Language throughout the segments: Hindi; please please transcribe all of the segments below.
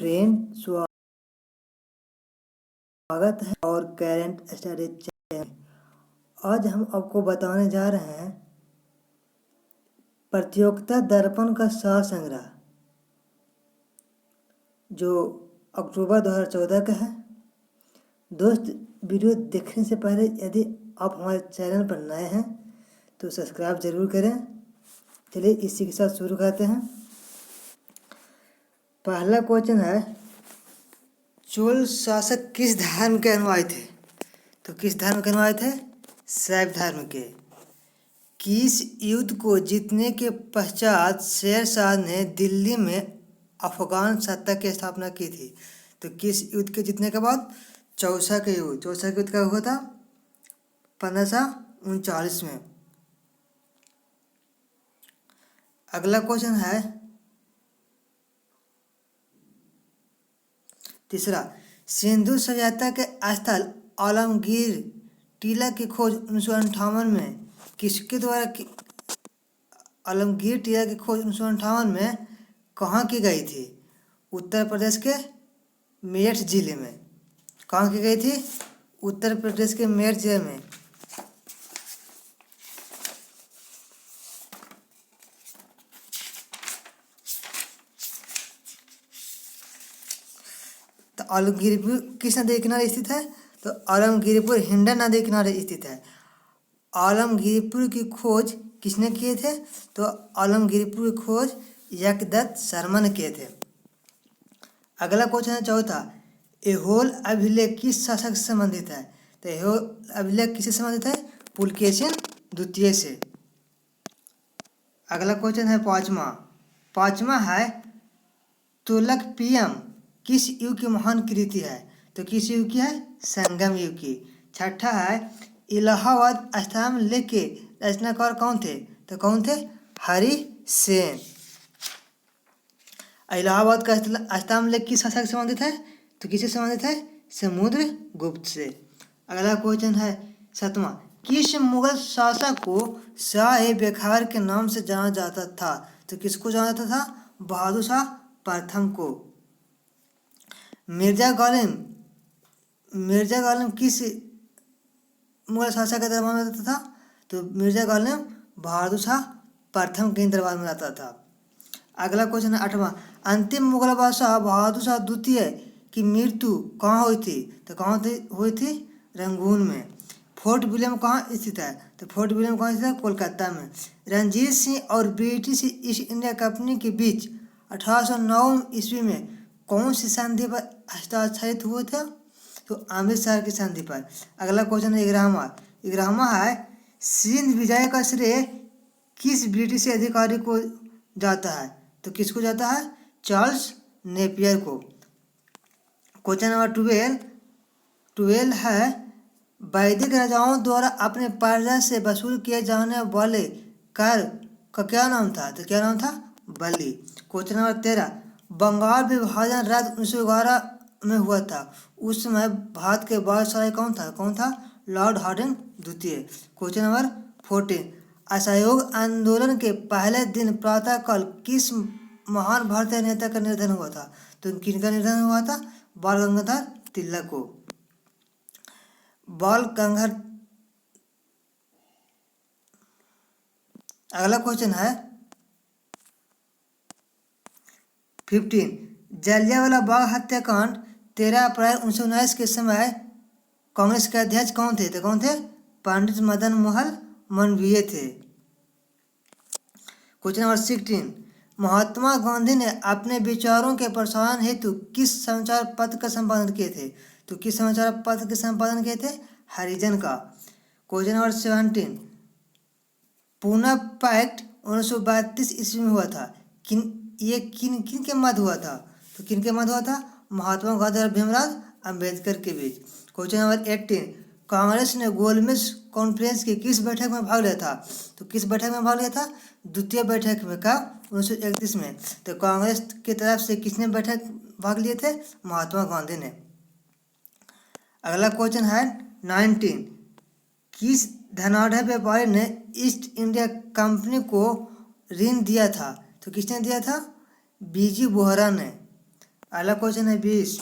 फ्रेंड, स्वागत है और करेंट स्टडीज चैनल। आज हम आपको बताने जा रहे हैं प्रतियोगिता दर्पण का सार संग्रह जो अक्टूबर 2014 का है। दोस्त, वीडियो देखने से पहले यदि आप हमारे चैनल पर नए हैं तो सब्सक्राइब जरूर करें। चलिए इसी के साथ शुरू करते हैं। पहला क्वेश्चन है, चोल शासक किस धर्म के अनुयायी थे? तो किस धर्म के अनुयायी थे? शैव धर्म के। किस युद्ध को जीतने के पश्चात शेरशाह ने दिल्ली में अफगान सत्ता की स्थापना की थी? तो किस युद्ध के जीतने के बाद? चौसा के युद्ध। चौसा के युद्ध कब हुआ था? 1539 में। अगला क्वेश्चन है तीसरा, सिंधु सभ्यता के स्थल आलमगीर टीला की खोज 1958 में किसके द्वारा की? आलमगीर टीला की खोज 1958 में कहाँ की गई थी? उत्तर प्रदेश के मेरठ जिले में। कहाँ की गई थी? उत्तर प्रदेश के मेरठ जिले में। तो आलमगीरपुर किस नदी के किनारे स्थित है? तो आलमगीरपुर हिंडन नदी के किनारे स्थित है। आलमगीरपुर की खोज किसने किए थे? तो आलमगीरपुर की खोज यकदत्त शर्मा ने किए थे। अगला क्वेश्चन है चौथा, ऐहोल अभिलेख किस शासक से संबंधित है? तो ऐहोल अभिलेख किससे संबंधित है? पुलकेशिन द्वितीय से। अगला क्वेश्चन है पांचवा है, तोलकपियम किस युग की महान कृति है? तो किस युग की है? संगम युग की। छठा है, इलाहाबाद अष्टांग लेख के रचनाकार कौन थे? तो कौन थे? हरिसेन। इलाहाबाद का अष्टांग लेख किस शासक से संबंधित है? तो किससे संबंधित है? समुद्रगुप्त से। अगला क्वेश्चन है सातवां, किस मुगल शासक को शाह बेखार के नाम से जाना जाता था? तो किसको जाना जाता था? बहादुर शाह प्रथम को। मिर्जा गालिब किस मुगल शासक के दरबार में रहता था? तो मिर्जा गालिब बहादुर शाह प्रथम के दरबार में रहता था। अगला क्वेश्चन है आठवां, अंतिम मुगल बादशाह बहादुर शाह द्वितीय की मृत्यु कहाँ हुई थी? तो कहाँ हुई थी? रंगून में। फोर्ट विलियम कहाँ स्थित है? तो फोर्ट विलियम कहाँ स्थित है? कोलकाता में। रणजीत सिंह और ब्रिटिश ईस्ट इंडिया कंपनी के बीच 1809 ईस्वी में कौन सी संधि पर हस्ताक्षरित हुए थे? तो अमृतसर की संधि पर। अगला क्वेश्चन है 11वां है, सिंध विजय का श्रेय किस ब्रिटिश अधिकारी को जाता है? तो किसको जाता है? चार्ल्स नेपियर को। क्वेश्चन नंबर 12 है, वैदिक राजाओं द्वारा अपने प्रजा से वसूल किए जाने वाले कर का क्या नाम था? तो क्या नाम था? बलि। क्वेश्चन नंबर 13, बंगाल विभाजन रद्द 1911 में हुआ था। उस समय भारत के वायसराय कौन था? लॉर्ड हार्डिंग द्वितीय। क्वेश्चन नंबर 14, असहयोग आंदोलन के पहले दिन प्रातःकाल किस महान भारतीय नेता का निधन हुआ था? तो किनका निधन हुआ था? बाल गंगाधर तिलक को। अगला क्वेश्चन है 15, जलियांवाला बाग हत्याकांड 13 अप्रैल 1919 के समय कांग्रेस के अध्यक्ष कौन थे? तो कौन थे? पंडित मदन मोहन मालवीय थे। क्वेश्चन नंबर 16, महात्मा गांधी ने अपने विचारों के प्रसारण हेतु किस समाचार पत्र का संपादन किए थे? तो किस समाचार पत्र के संपादन किए थे? हरिजन का। क्वेश्चन नंबर 17, पूना पैक्ट 1932 ईस्वी में हुआ था। किन के मध्य हुआ था? तो किन के मध्य हुआ था? महात्मा गांधी और भीमराव अंबेडकर के बीच। क्वेश्चन नंबर 18, कांग्रेस ने गोलमेज कॉन्फ्रेंस की किस बैठक में भाग लिया था? तो किस बैठक में भाग लिया था? द्वितीय बैठक में। कब? 1931 में। तो कांग्रेस की तरफ से किसने बैठक भाग लिए थे? महात्मा गांधी ने। अगला क्वेश्चन है 19, किस धनाढ़ व्यापारी ने ईस्ट इंडिया कंपनी को ऋण दिया था? तो किसने दिया था? बीजी बोहरा ने। अगला क्वेश्चन है 20।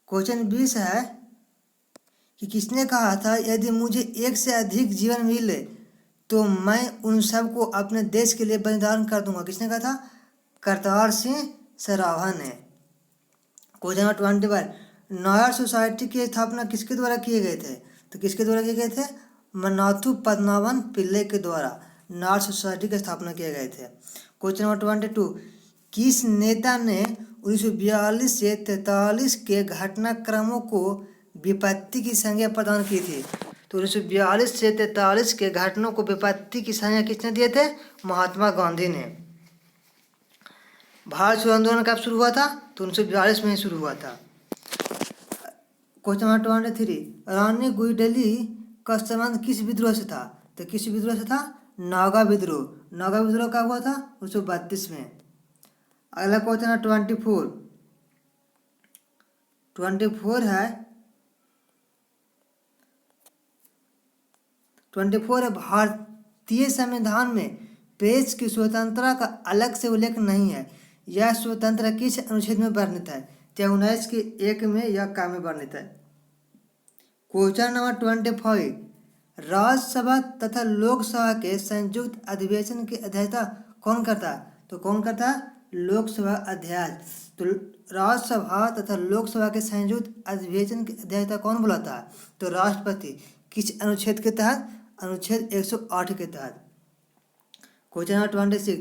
क्वेश्चन 20 है कि किसने कहा था यदि मुझे एक से अधिक जीवन मिले तो मैं उन सब को अपने देश के लिए बलिदान कर दूंगा। किसने कहा था? करतार सिंह सराभा ने। क्वेश्चन नंबर 21, नायर सोसाइटी की स्थापना किसके द्वारा किए गए थे? तो किसके द्वारा किए गए थे? मन्नाथु पद्मनाभन पिल्ले के द्वारा नायर सोसाइटी की स्थापना किए गए थे। क्वेश्चन नंबर 22, किस नेता ने 1942 से 43 के घटनाक्रमों को विपत्ति की संज्ञा प्रदान की थी? तो 1942 से 43 के घटनाओं को विपत्ति की संज्ञा किसने दिए थे? महात्मा गांधी ने। भारत छोड़ो आंदोलन कब शुरू हुआ था? तो 1942 में ही शुरू हुआ था। क्वेश्चन नंबर 23, रानी गुइडेली का संबंध किस विद्रोह से था? तो किस विद्रोह से था? नागा विद्रोह। नागा विद्रोह कब हुआ था? 1932 में। अगला क्वेश्चन है 24 है 24 है भारतीय संविधान में प्रेस की स्वतंत्रता का अलग से उल्लेख नहीं है। यह स्वतंत्रता किस अनुच्छेद में वर्णित है? 19 के 1 में यह का में वर्णित है। क्वेश्चन नंबर 25, राज्यसभा तथा लोकसभा के संयुक्त अधिवेशन की अध्यक्षता कौन करता है? तो कौन करता है? लोकसभा अध्यक्ष। तो राज्यसभा तथा लोकसभा के संयुक्त अधिवेशन की अध्यक्षता कौन बुलाता है? तो राष्ट्रपति। किस अनुच्छेद के तहत? अनुच्छेद 108 के तहत। क्वेश्चन नंबर 26,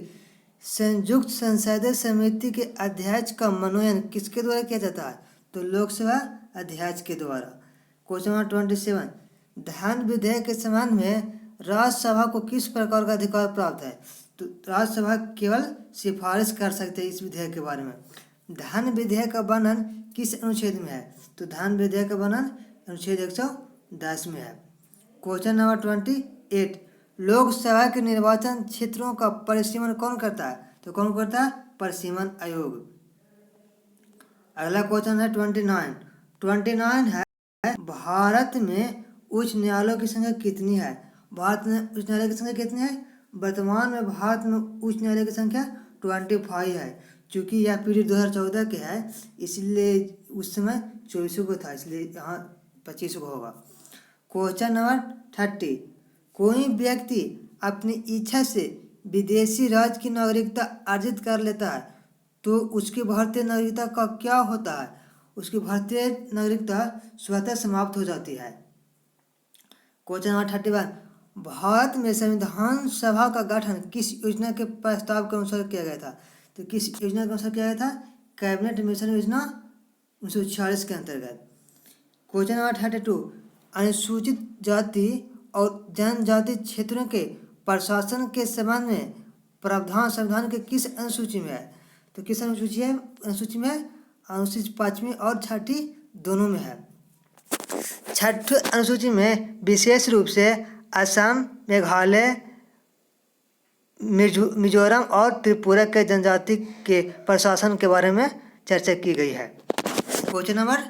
संयुक्त संसदीय समिति के अध्यक्ष का मनोनयन किसके द्वारा किया जाता है? तो लोकसभा अध्यक्ष के द्वारा। क्वेश्चन नंबर 27, धन विधेयक के संबंध में राज्यसभा को किस प्रकार का अधिकार प्राप्त है? तो राज्यसभा केवल सिफारिश कर सकते हैं इस विधेयक के बारे में। धन विधेयक का वर्णन किस अनुच्छेद में है? तो धन विधेयक का वर्णन अनुच्छेद 110 में है। क्वेश्चन नंबर 28, लोकसभा के निर्वाचन क्षेत्रों का परिसीमन कौन करता है? तो कौन करता है? परिसीमन आयोग। अगला क्वेश्चन है 29 है भारत में उच्च न्यायालयों की संख्या कितनी है? भारत में उच्च न्यायालय की संख्या कितनी है? वर्तमान में भारत में उच्च न्यायालय की संख्या 25 है। चूँकि यह पीरियड 2014 के है इसलिए उस समय 24 को था, इसलिए यहाँ 25 को होगा। क्वेश्चन नंबर 30, कोई व्यक्ति अपनी इच्छा से विदेशी राज्य की नागरिकता अर्जित कर लेता है तो उसकी भारतीय नागरिकता का क्या होता है? उसकी भारतीय नागरिकता स्वतः समाप्त हो जाती है। क्वेश्चन नंबर 31, भारत में संविधान सभा का गठन किस योजना के प्रस्ताव के अनुसार किया गया था? तो किस योजना के अनुसार किया गया था? कैबिनेट मिशन योजना 1946 के अंतर्गत। क्वेश्चन नंबर 32, अनुसूचित जाति और जनजाति क्षेत्रों के प्रशासन के संबंध में प्रावधान संविधान के किस अनुसूची में है? तो किस अनुसूची में है? अनुसूची 5वीं और 6ठी दोनों में है। 6ठी अनुसूची में विशेष रूप से असम, मेघालय, मिजोरम और त्रिपुरा के जनजाति के प्रशासन के बारे में चर्चा की गई है। क्वेश्चन नंबर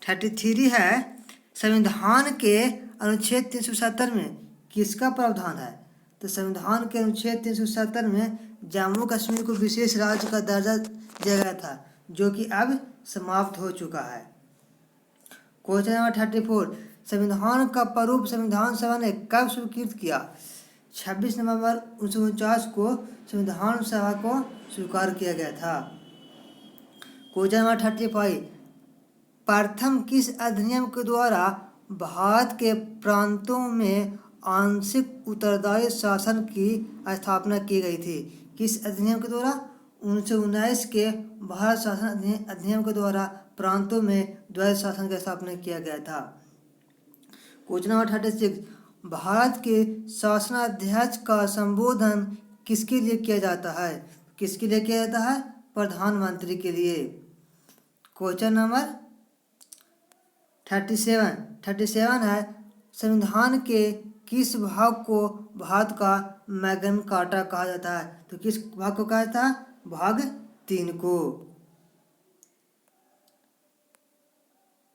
33 है संविधान के अनुच्छेद 370 में किसका प्रावधान है? तो संविधान के अनुच्छेद 370 में जम्मू कश्मीर को विशेष राज्य का दर्जा दिया गया था जो कि अब समाप्त हो चुका है। क्वेश्चन नंबर 34, संविधान का प्रारूप संविधान सभा ने कब स्वीकृत किया? 26 नवंबर 1949 को संविधान सभा को स्वीकार किया गया था। क्वेश्चन नंबर 35, प्रथम किस अधिनियम के द्वारा भारत के प्रांतों में आंशिक उत्तरदायी शासन की स्थापना की गई थी? किस अधिनियम के द्वारा? 1919 के भारत शासन अधिनियम के द्वारा प्रांतों में द्वैध शासन की स्थापना किया गया था। क्वेश्चन नंबर 36, भारत के शासनाध्यक्ष का संबोधन किसके लिए किया जाता है? किसके लिए किया जाता है? प्रधानमंत्री के लिए। क्वेश्चन नंबर 37 है संविधान के किस भाग को भारत का मैग्ना कार्टा कहा जाता है? तो किस भाग को कहा जाता है? भाग 3 को।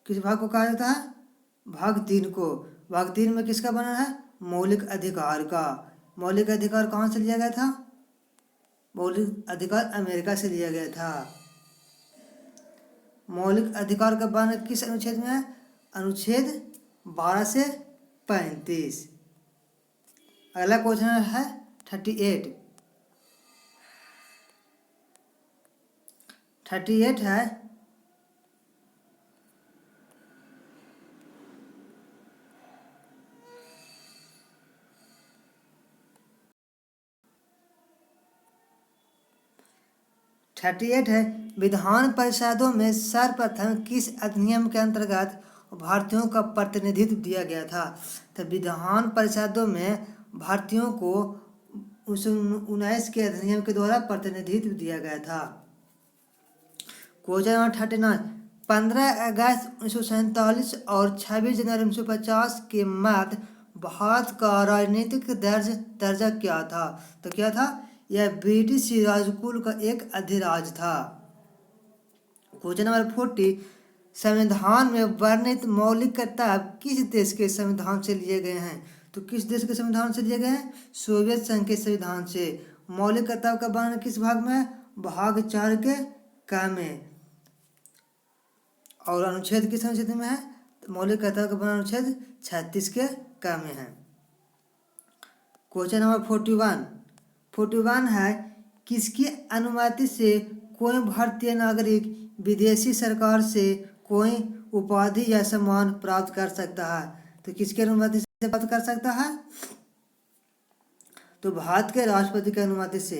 किस भाग को कहा जाता है? भाग 3 को। भाग 3 में किसका वर्णन है? मौलिक अधिकार का। मौलिक अधिकार कहाँ से लिया गया था? मौलिक अधिकार अमेरिका से लिया गया था। मौलिक अधिकार का वर्णन किस अनुच्छेद में है? अनुच्छेद 12 से 35। अगला क्वेश्चन है 38 है विधान परिषदों में सर्वप्रथम किस अधिनियम के अंतर्गत भारतीयों का प्रतिनिधित्व दिया गया था? तो विधान परिषदों में भारतीयों को 1919 के अधिनियम के द्वारा प्रतिनिधित्व दिया गया था। क्वेश्चन नंबर 39, 15 अगस्त 1947 और 26 जनवरी 1950 के मध्य भारत का राजनीतिक दर्जा क्या था? तो क्या था? यह ब्रिटिश राजकुल का एक अधिराज था। क्वेश्चन नंबर 40, संविधान में वर्णित मौलिक कर्तव्य किस देश के संविधान से लिए गए हैं? तो किस देश के संविधान से लिए गए हैं? सोवियत संघ के संविधान से। मौलिक कर्तव्य का वर्णन किस भाग में है? भाग 4 के क में। और अनुच्छेद किस अनुच्छेद में है? तो मौलिक कर्तव्य का वर्णन अनुच्छेद 36 के क में है। क्वेश्चन नंबर 41 है, किसकी अनुमति से कोई भारतीय नागरिक विदेशी सरकार से कोई उपाधि या सम्मान प्राप्त कर सकता है? तो किसकी अनुमति से प्राप्त कर सकता है? तो भारत के राष्ट्रपति की अनुमति से।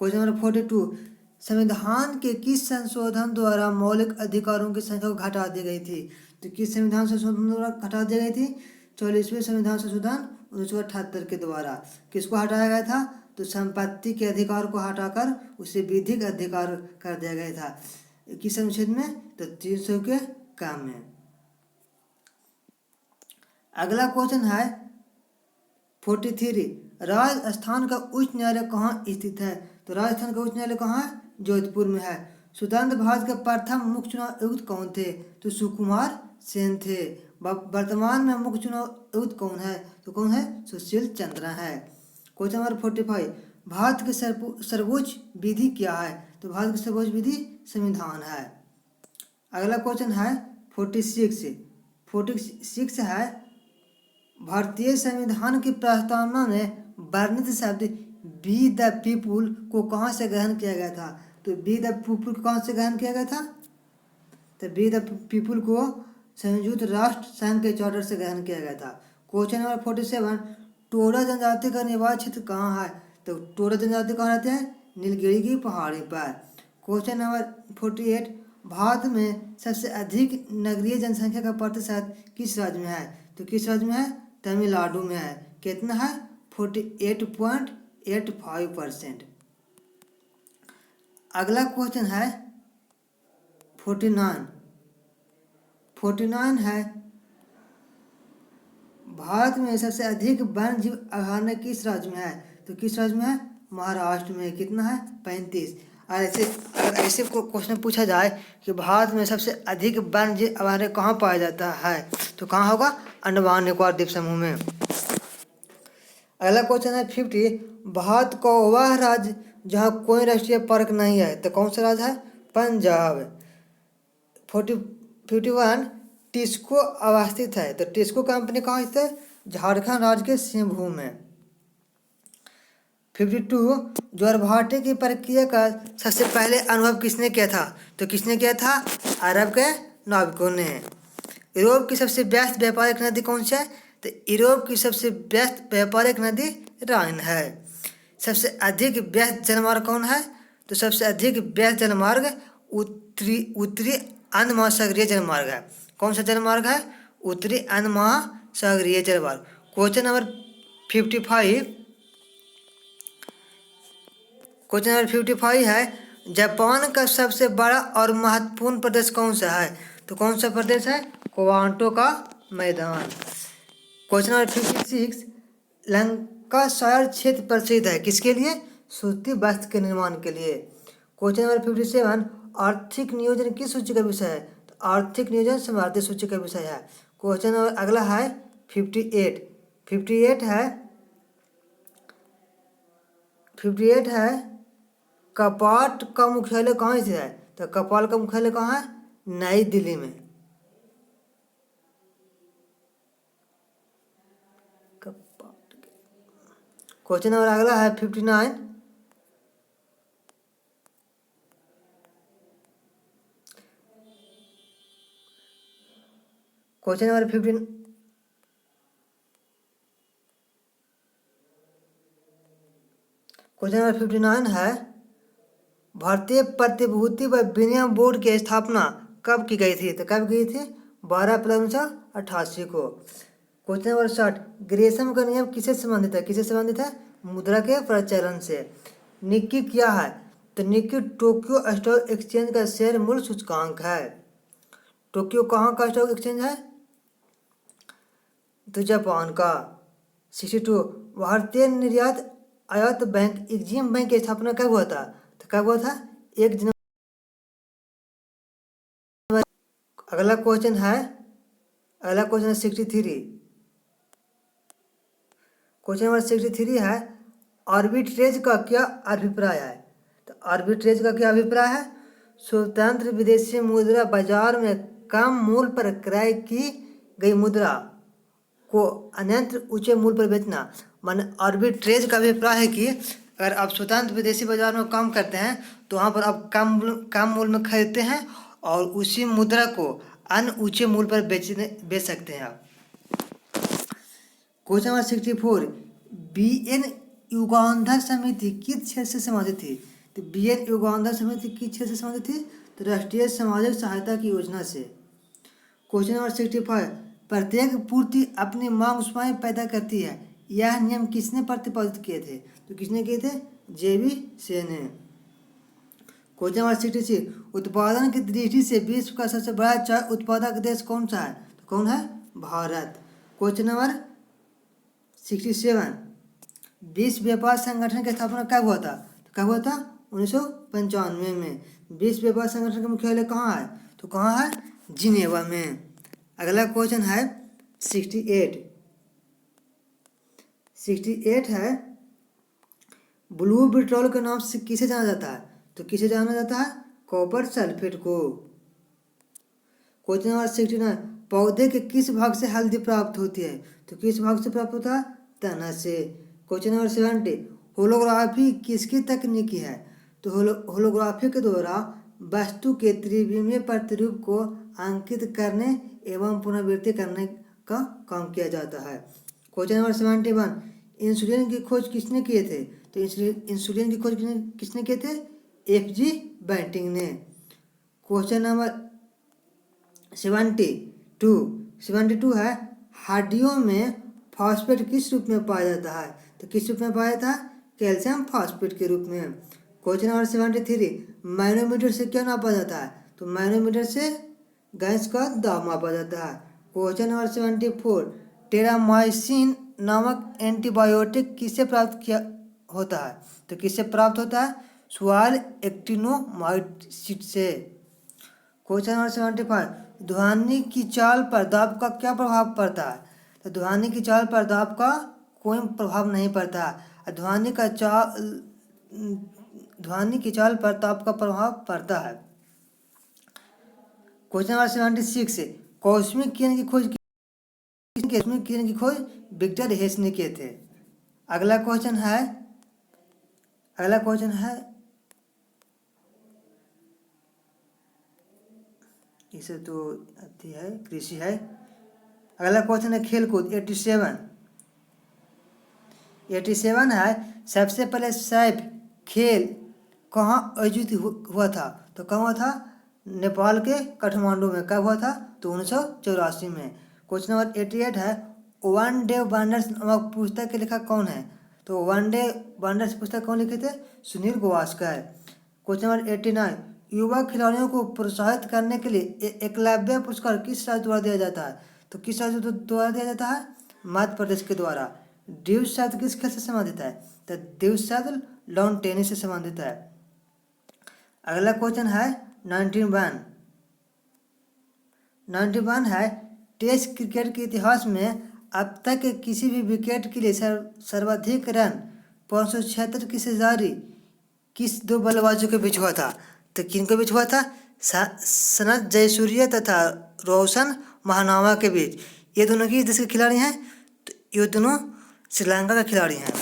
क्वेश्चन नंबर 42, संविधान के किस संशोधन द्वारा मौलिक अधिकारों की संख्या को घटा दी गई थी? तो किस संविधान संशोधन द्वारा घटा दी गई थी? 44वें संविधान संशोधन 1978 के द्वारा। किसको हटाया गया था? तो संपत्ति के अधिकार को हटाकर उसे विधिक अधिकार कर दिया गया था। किस अनुच्छेद में? तो 300 के काम में। अगला क्वेश्चन है 43, राजस्थान का उच्च न्यायालय कहाँ स्थित है? तो राजस्थान का उच्च न्यायालय कहाँ है? जोधपुर में है। स्वतंत्र भारत के प्रथम मुख्य चुनाव आयुक्त कौन थे? तो सुकुमार सेन थे। वर्तमान में मुख्य चुनाव आयुक्त कौन है? तो कौन है? सुशील चंद्रा है। क्वेश्चन नंबर 45, भारत की सर्वोच्च विधि क्या है? तो भारत की सर्वोच्च विधि संविधान है। अगला क्वेश्चन है 46 है, भारतीय संविधान की प्रस्तावना में वर्णित शब्द बी द पीपुल को कहाँ से ग्रहण किया गया था? तो बी द पीपुल को कहाँ से ग्रहण किया गया था? तो बी द पीपुल को संयुक्त राष्ट्र संघ के चार्टर से ग्रहण किया गया था। क्वेश्चन नंबर 47, टोडा जनजाति का निवास क्षेत्र कहाँ है? तो टोडा जनजाति कहाँ रहते हैं? नीलगिरी की पहाड़ी पर। क्वेश्चन नंबर 48, भारत में सबसे अधिक नगरीय जनसंख्या का प्रतिशत किस राज्य में है? तो किस राज्य में है? तमिलनाडु में है। कितना है? 48.85%। अगला क्वेश्चन है 49 है, भारत में सबसे अधिक वन्य जीव अभयारण्य किस राज्य में है? तो किस राज्य में है? महाराष्ट्र में। कितना है? 35। और ऐसे क्वेश्चन पूछा जाए कि भारत में सबसे अधिक वन्य जीव अभयारण्य कहाँ पाया जाता है? तो कहाँ होगा? अंडमान निकोबार द्वीप समूह में। अगला क्वेश्चन है 50, भारत का वह राज्य जहाँ कोई राष्ट्रीय पार्क नहीं है, तो कौन सा राज्य है? पंजाब। 51, टिस्को अवस्थित है, तो टिस्को कंपनी कहाँ स्थित है? झारखंड राज्य के सिंहभूम में। 52, ज्वारभाटे की प्रक्रिया का सबसे पहले अनुभव किसने किया था? तो किसने किया था? अरब के नाविकों ने। यूरोप की सबसे व्यस्त व्यापारिक नदी कौन सी है? तो यूरोप की सबसे व्यस्त व्यापारिक नदी राइन है। सबसे अधिक व्यस्त जलमार्ग कौन है? तो सबसे अधिक व्यस्त जलमार्ग उत्तरी अंध महासागरीय जलमार्ग है। कौन सा जलमार्ग है? उत्तरी अंध महासागरीय जलमार्ग। क्वेश्चन नंबर 55 है, जापान का सबसे बड़ा और महत्वपूर्ण प्रदेश कौन सा है? तो कौन सा प्रदेश है? क्वांटो का मैदान। क्वेश्चन नंबर 56, लंकाशायर क्षेत्र प्रसिद्ध है किसके लिए? सूती वस्त्र के निर्माण के लिए। क्वेश्चन नंबर 57, आर्थिक नियोजन किस सूची का विषय है? तो आर्थिक नियोजन समवर्ती सूची का विषय है। क्वेश्चन नंबर अगला है 58 है कपाट का मुख्यालय कहाँ से है? तो कपाल का मुख्यालय कहाँ है? नई दिल्ली में। कपाट। क्वेश्चन नंबर अगला है 59। Question number 15। क्वेश्चन नंबर 59 है, भारतीय प्रतिभूति व विनिमय बोर्ड की स्थापना कब की गई थी? तो कब की थी? 12 अप्रैल 1988 को। क्वेश्चन नंबर 60, ग्रेशम का नियम किससे संबंधित है? किससे संबंधित है? मुद्रा के प्रचलन से। निक्की क्या है? तो निक्की टोक्यो स्टॉक एक्सचेंज का शेयर मूल्य सूचकांक है। टोक्यो कहाँ का स्टॉक एक्सचेंज है? तो जापान का। 62, भारतीय निर्यात आयात बैंक एग्जिम बैंक की स्थापना कब हुआ था? तो कब हुआ था? 1 जनवरी। अगला क्वेश्चन है 63। क्वेश्चन नंबर 63 है, आर्बिट्रेज का क्या अभिप्राय है? तो आर्बिट्रेज का क्या अभिप्राय है? स्वतंत्र विदेशी मुद्रा बाजार में कम मूल्य पर क्रय की गई मुद्रा को अन्यत्र ऊंचे मूल्य पर बेचना। माने आर्बिट्रेज का अभिप्राय है कि अगर आप स्वतंत्र विदेशी बाजार में काम करते हैं तो वहाँ पर आप कम मूल्य में खरीदते हैं और उसी मुद्रा को अन्य ऊंचे मूल्य पर बेच सकते हैं आप। क्वेश्चन नंबर 64, बीएन युगांधर समिति किस क्षेत्र से संबंधित थी? तो बीएन युगांधर समिति किस क्षेत्र से संबंधित थी? तो राष्ट्रीय सामाजिक सहायता की योजना से। क्वेश्चन नंबर 65, प्रत्येक पूर्ति अपनी मांग स्वयं पैदा करती है, यह नियम किसने प्रतिपादित किए थे? तो किसने किए थे? जेबी सेन ने। क्वेश्चन नंबर 66, उत्पादन की दृष्टि से विश्व का सबसे बड़ा चाय उत्पादक देश कौन सा है? तो कौन है? भारत। क्वेश्चन नंबर 67, विश्व व्यापार संगठन की स्थापना कब हुआ था? तो कब हुआ था? 1995 में। विश्व व्यापार संगठन का मुख्यालय कहाँ है? तो कहाँ है? जिनेवा में। अगला क्वेश्चन है 68। 68 है, ब्लू पेट्रोल के नाम से किसे जाना जाता है? तो किसे जाना जाता है? कॉपर सल्फेट को। क्वेश्चन नंबर 69, पौधे के किस भाग से हल्दी प्राप्त होती है? तो किस भाग से प्राप्त होता है? तना से। क्वेश्चन नंबर 70, होलोग्राफी किसकी तकनीकी है? तो होलोग्राफी के द्वारा वस्तु के त्रिविमीय प्रतिरूप को अंकित करने एवं पुनरावृत्ति करने का काम किया जाता है। क्वेश्चन नंबर 71, इंसुलिन की खोज किसने किए थे? तो इंसुलिन की खोज किसने किए थे? एफ.जी. बैंटिंग ने। क्वेश्चन नंबर 72 है, हड्डियों में फॉस्फेट किस रूप में पाया जाता है? तो किस रूप में पाया जाता है? कैल्शियम फॉस्फेट के रूप में। क्वेश्चन नंबर 73, मैनोमीटर से क्या नापा जाता है? तो मैनोमीटर से गैस का दाब मापा जाता है। क्वेश्चन नंबर 74, टेरामाइसिन नामक एंटीबायोटिक किससे प्राप्त किया होता है? तो किससे प्राप्त होता है? स्वाल एक्टिनोमाइसिन से। क्वेश्चन नंबर 75, ध्वनि की चाल पर दाब का क्या प्रभाव पड़ता है? तो ध्वनि की चाल पर दाब का कोई प्रभाव नहीं पड़ता है। ध्वनि की चाल पर दाब का प्रभाव पड़ता है। क्वेश्चन नंबर 76, कॉस्मिक किरण की खोज विक्टर हेस ने किए थे। अगला क्वेश्चन है इसे तो आती है, कृषि है। अगला क्वेश्चन है खेलकूद 87 है, सबसे पहले सैफ खेल कहाँ आयोजित हुआ था? तो कहाँ हुआ था? नेपाल के काठमांडू में। कब हुआ था? तो 1984 में। क्वेश्चन नंबर 88 है, वन डे वंडर्स नामक पुस्तक के लेखक कौन है? तो वन डे वंडर्स पुस्तक कौन लिखे थे? सुनील गावस्कर। क्वेश्चन नंबर 89, युवा खिलाड़ियों को प्रोत्साहित करने के लिए एकलव्य पुरस्कार किस राज्य द्वारा दिया जाता है? तो किस राज्य द्वारा दिया जाता है? मध्य प्रदेश के द्वारा। ड्यूस शब्द किस खेल से संबंधित है? तो ड्यूस शब्द लॉन टेनिस से संबंधित है। अगला क्वेश्चन है 91 है, टेस्ट क्रिकेट के इतिहास में अब तक किसी भी विकेट के लिए सर्वाधिक रन 576 किसे जारी किस दो बल्लेबाजों के बीच हुआ था? तो किनको बीच हुआ था? सनत जयसूर्य तथा रोशन महानावा के बीच। ये दोनों किस देश के खिलाड़ी हैं? तो ये दोनों श्रीलंका के खिलाड़ी हैं।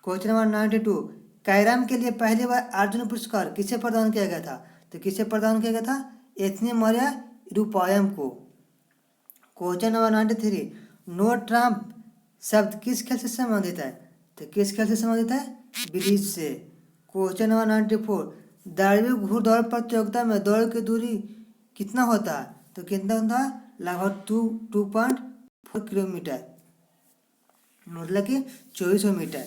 क्वेश्चन नंबर 92, कैरम के लिए पहली बार अर्जुन पुरस्कार किसे प्रदान किया गया था? तो किसे प्रदान किया गया था? एथनी मौर्य रूपायम को। क्वेश्चन नंबर 93, नो ट्रम्प शब्द किस खेल से संबंधित है? तो किस खेल से संबंधित है? ब्रिज से। क्वेश्चन नंबर 94, दाड़वी घुड़दौड़ प्रतियोगिता में दौड़ की दूरी कितना होता है? तो कितना होता है? लगभग 2.4 किलोमीटर, मतलब कि 2400 मीटर।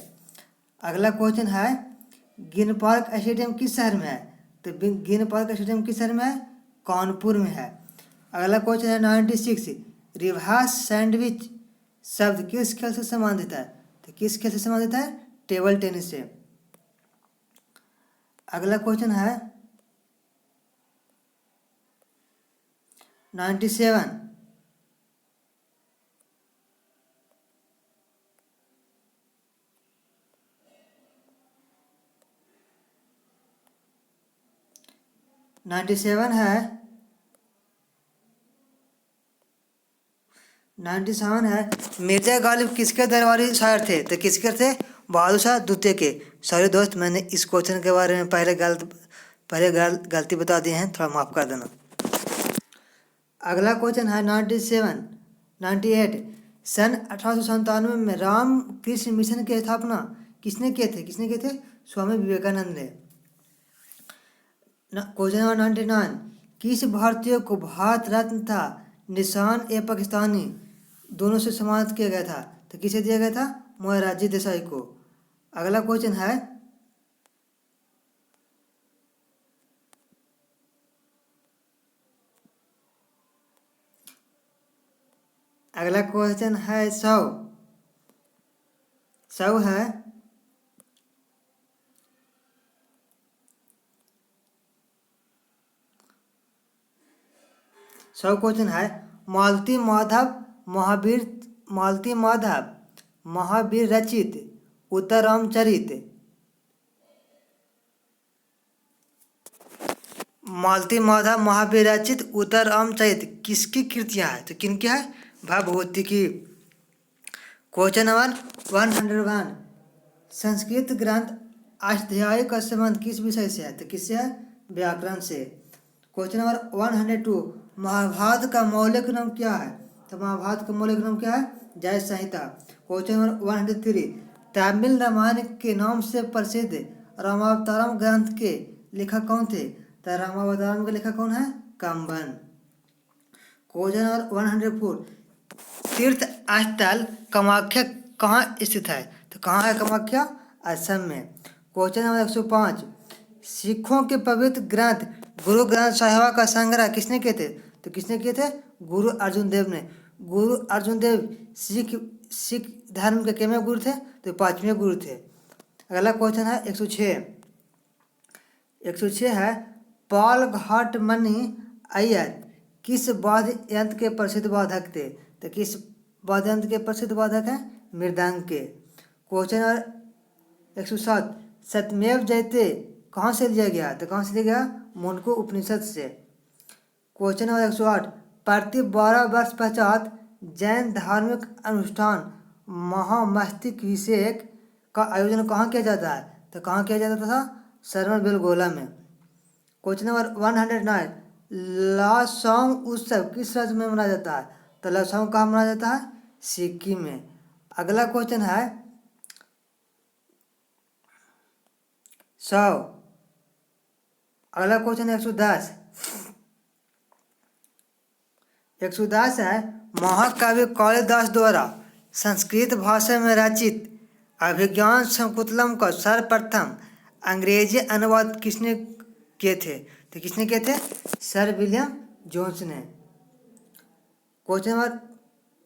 अगला क्वेश्चन है, गिन पार्क स्टेडियम किस शहर में है? तो गिन पार्क स्टेडियम किस शहर में है? कानपुर में है। अगला क्वेश्चन है 96, रिवर्स सैंडविच शब्द किस खेल से संबंधित है? तो किस खेल से संबंधित है? टेबल टेनिस से। अगला क्वेश्चन है 97, है 97 है, मिर्जा गालिब किसके दरबारी शायर थे? तो किसके थे? बहादुर शाह द्वितीय के। सॉरी दोस्त, मैंने इस क्वेश्चन के बारे में पहले गलती बता दी है, थोड़ा माफ़ कर देना। अगला क्वेश्चन है 98, सन 1897 में राम कृष्ण मिशन की स्थापना किसने किए थे? स्वामी विवेकानंद ने। क्वेश्चन नंबर 99, किस भारतीय को भारत रत्न था निशान ए पाकिस्तानी दोनों से सम्मानित किया गया था? तो किसे दिया गया था? मोरारजी देसाई को। अगला क्वेश्चन है अगला क्वेश्चन है 100 है, क्वेश्चन है, मालती माधव महावीर रचित उत्तर रामचरित, मालती माधव महावीर रचित उत्तर रामचरित किसकी कृतियाँ है? तो किनकी है? भगवती की। क्वेश्चन नंबर 101, संस्कृत ग्रंथ अष्टाध्यायी का संबंध किस विषय से है? तो किससे है? व्याकरण से। क्वेश्चन नंबर 102, महाभारत का मौलिक नाम क्या है? तो महाभारत का मौलिक नाम क्या है? जय संहिता। क्वेश्चन नंबर 103, तमिल रामायण के नाम से प्रसिद्ध रामावतारम ग्रंथ के लेखक कौन थे? तो रामावतारम के लेखक कौन है? कंबन। क्वेश्चन नंबर 104, तीर्थ स्थल कामाख्या कहाँ स्थित है? तो कहाँ है कामाख्या? असम में। क्वेश्चन नंबर 105, सिखों के पवित्र ग्रंथ गुरु ग्रंथ साहिब का संग्रह किसने किए थे? तो किसने किए थे? गुरु अर्जुन देव ने। गुरु अर्जुन देव सिख धर्म के कितने गुरु थे? तो 5वें गुरु थे। अगला क्वेश्चन है 106 है, पाल घाट मणि अय्यर किस वाद्य यंत्र के प्रसिद्ध वादक थे? तो किस वाद्य यंत्र के प्रसिद्ध वादक हैं? मृदंग के। क्वेश्चन नंबर 107, सत्यमेव जयते कहाँ से लिया गया? तो कहाँ से लिया गया? मुंडको उपनिषद से। क्वेश्चन नंबर 108, प्रति 12 वर्ष पश्चात जैन धार्मिक अनुष्ठान महामस्तिष्काभिषेक का आयोजन कहाँ किया जाता है? तो कहाँ किया जाता था? श्रवणबेलगोला में। क्वेश्चन नंबर 109, लासोंग उत्सव किस राज्य में मनाया जाता है? तो लासोंग कहाँ मनाया जाता है? सिक्किम में। अगला क्वेश्चन है 100। अगला क्वेश्चन है 110 है, महाकवि कालिदास द्वारा संस्कृत भाषा में रचित अभिज्ञान शकुंतलम का सर्वप्रथम अंग्रेजी अनुवाद किसने किए थे? तो किसने किए थे? सर विलियम जोन्स ने। क्वेश्चन नंबर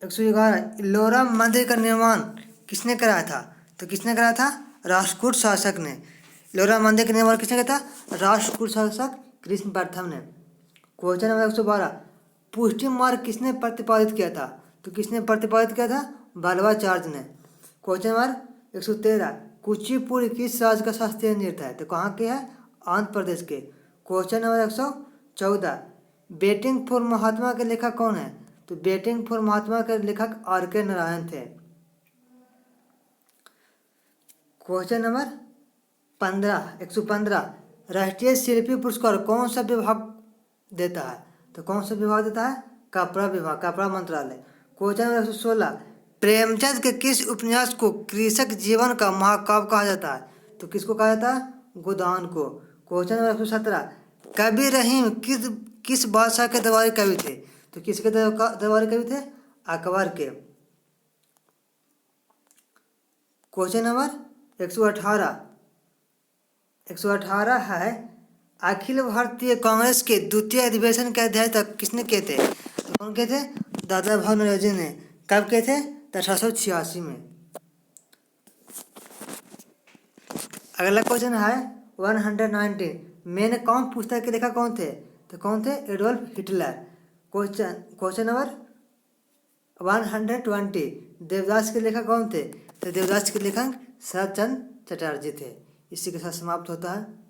111, इल्लोरा मंदिर का निर्माण किसने कराया था? तो किसने कराया था? राष्ट्रकूट शासक ने। इल्लोरा मंदिर का निर्माण किसने किया था? राष्ट्रकूट शासक कृष्ण प्रथम ने। क्वेश्चन नंबर 112, पुष्टि मार्ग किसने प्रतिपादित किया था? तो किसने प्रतिपादित किया था? वल्लभाचार्य ने। क्वेश्चन नंबर 113, कुचिपुड़ी किस राज्य का शास्त्रीय नृत्य है? तो कहाँ के है? आंध्र प्रदेश के। क्वेश्चन नंबर 114, बेटिंग फॉर महात्मा के लेखक कौन है? तो बेटिंग फॉर महात्मा के लेखक R.K. नारायण थे। क्वेश्चन नंबर 115, राष्ट्रीय शिल्पी पुरस्कार कौन सा विभाग देता है? तो कौन सा विभाग देता है? कपड़ा विभाग, कपड़ा मंत्रालय। क्वेश्चन नंबर 116, प्रेमचंद के किस उपन्यास को कृषक जीवन का महाकाव्य कहा जाता है? तो किसको कहा जाता है? गोदान को। क्वेश्चन नंबर 117, कबीर रहीम किस बादशाह के दरबारी कवि थे? तो किसके दरबारी कवि थे? अकबर के। क्वेश्चन नंबर 118 है, अखिल भारतीय कांग्रेस के द्वितीय अधिवेशन के अध्यक्ष किसने किए थे? तो कौन किए थे? दादा भाई नौरोजी ने। कब किए थे? 1886 में। अगला क्वेश्चन है 119, मेन काउंट पुस्तक के लेखक कौन थे? तो कौन थे? Adolf Hitler. Question number 120, Devdas के लेखक कौन थे? तो देवदास के लेखक शरत चंद्र चटर्जी थे। इसी के साथ समाप्त होता है।